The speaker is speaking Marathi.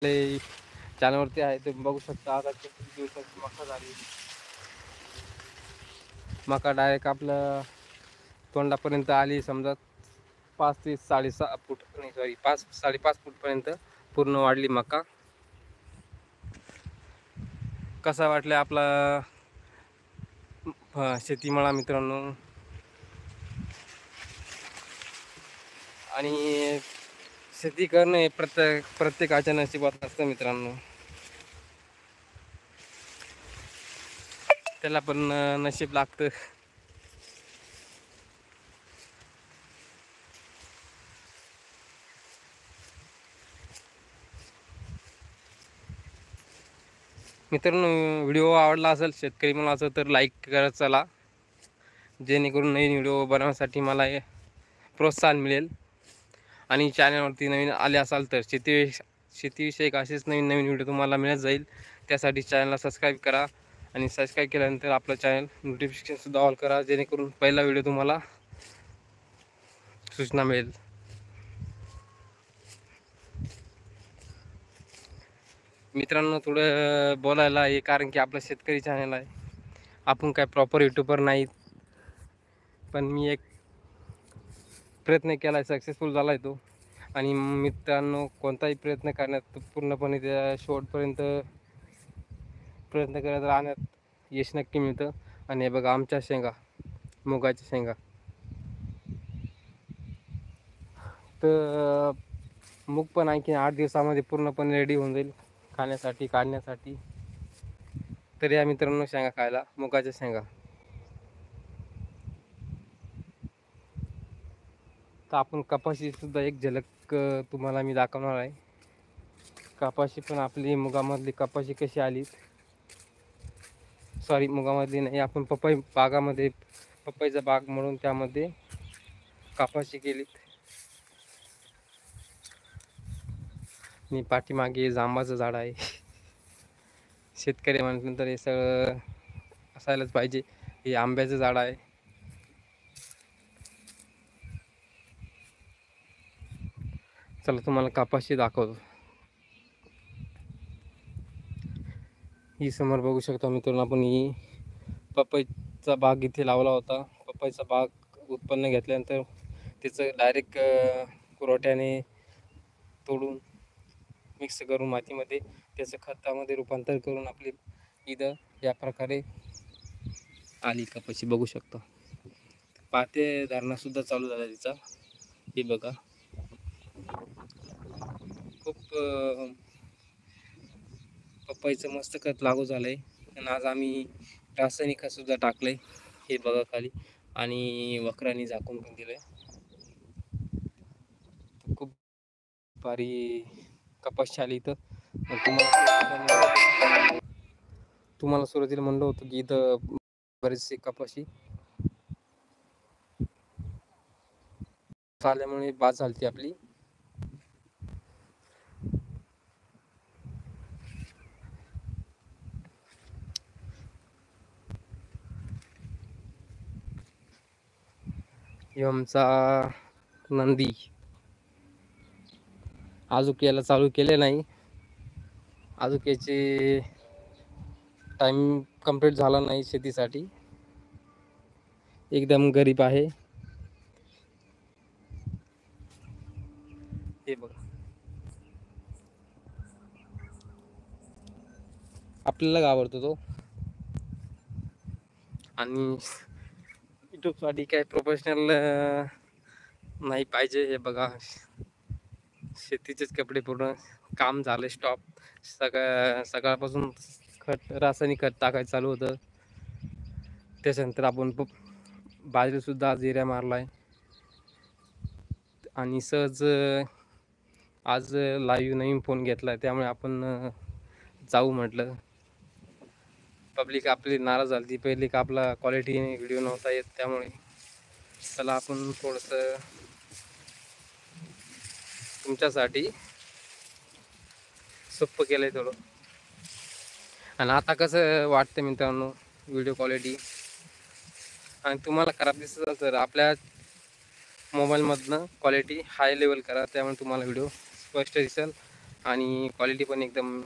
चॅनलवरती आहे तुम्ही बघू शकता. आता किती दिवसाची मका झाली. मका डायरेक्ट आपलं तोंडापर्यंत आली. समजा 5 ते 6.5 फूट नाही, सॉरी 5-5.5 फूटपर्यंत पूर्ण वाढली मका. कसा वाटला आपला शेतीमाळा मित्रांनो. आणि शेती करणं हे प्रत्येकाच्या नशिबात असतं मित्रांनो. त्याला पण नशीब लागतं. मित्रांनो, व्हिडिओ आवडला असेल शेतकरी मुलाचा तर लाईक करत चला, जेणेकरून नवीन व्हिडिओ बनवण्यासाठी मला प्रोत्साहन मिळेल. आणि चॅनलवरती नवीन आले असाल तर शेतीविषयक असेच नवीन व्हिडिओ तुम्हाला मिळत जाईल. त्यासाठी चॅनलला सबस्क्राईब करा आणि सबस्क्राईब केल्यानंतर आपलं चॅनल नोटिफिकेशनसुद्धा ऑल करा, जेणेकरून पहिला व्हिडिओ तुम्हाला सूचना मिळेल. मित्रांनो, थोडं बोलायला आहे कारण की आपलं शेतकरी चॅनल आहे. आपण काय प्रॉपर यूट्यूबर नाहीत, पण मी एक प्रयत्न केला आहे, सक्सेसफुल झाला आहे तो. आणि मित्रांनो, कोणताही प्रयत्न करण्यात पूर्णपणे त्या शेवटपर्यंत प्रयत्न करत राहण्यात यश नक्की मिळतं. आणि हे बघा आमच्या शेंगा, मुगाच्या शेंगा. तर मूग पण आणखी 8 दिवसामध्ये पूर्णपणे रेडी होऊन जाईल खाण्यासाठी, काढण्यासाठी. तर या मित्रांनो शेंगा खायला, मुगाच्या शेंगा. तर आपण कपाशी सुद्धा एक झलक तुम्हाला मी दाखवणार आहे. कपाशी पण आपली मुगामधली कपाशी कशी आली, सॉरी मुगामधली नाही, आपण पपई बागामध्ये पपईचा बाग म्हणून त्यामध्ये कपाशी केली. मी पाठीमागे जांबाचं झाड आहे. शेतकरी म्हटल्यानंतर हे सगळं असायलाच पाहिजे. हे आंब्याचं झाड आहे. चला तुम्हाला कपाशी दाखवतो. ही समोर बघू शकता मित्रांनो, आपण ही पपईचा बाग इथे लावला होता. पपईचा बाग उत्पन्न घेतल्यानंतर त्याचं डायरेक्ट पुरवठ्याने तोडून मिक्स करून मातीमध्ये त्याचं खतामध्ये रूपांतर करून आपली इथं या प्रकारे आली कपाशी बघू शकता. पाते धारणा चालू झाला तिचा. हे बघा, खूप पपईचं मस्त खत लागू झालंय. आणि आज आम्ही रासायनिक खत सुद्धा टाकलंय. हे बघा खाली, आणि वखरांनी झाकून पण दिलंय. खूप भारी कपाशी आली इथं. तुम्हाला सुरुवातीला म्हणलं होतं की इथं बरेचसे कपाशी आल्यामुळे बाद झाली आपली. आमचा नंदी अजून याला चालू केले नाही. अजून याचे टाइम कंप्लीट झाला नाही शेतीसाठी. एकदम गरीब आहे. हे बघा, आपल्याला घाबरतो तो. आणि यूट्यूबसाठी काय प्रोफेशनल नाही पाहिजे. हे बघा, शेतीचेच कपडे पूर्ण काम झालं स्टॉप. सकाळपासून रासायनिक खत टाकायचं चालू होतं. त्याच्यानंतर आपण बाजरीसुद्धा आज एरिया मारलाय. आणि सहज आज लाईव्ह नवीन फोन घेतलाय, त्यामुळे आपण जाऊ म्हटलं. पब्लिक आपली नाराज झाली पहिली का आपला क्वालिटी व्हिडिओ नव्हता येत, त्यामुळे चला आपण थोडंसं तुमच्यासाठी सोप्पं केलंय थोडं. आणि आता कसं वाटतं मित्रांनो व्हिडिओ क्वालिटी, आणि तुम्हाला खराब दिसत असेल तर आपल्या मोबाईलमधनं क्वालिटी हाय लेवल करा, त्यामुळे तुम्हाला व्हिडिओ स्पष्ट दिसेल आणि क्वालिटी पण एकदम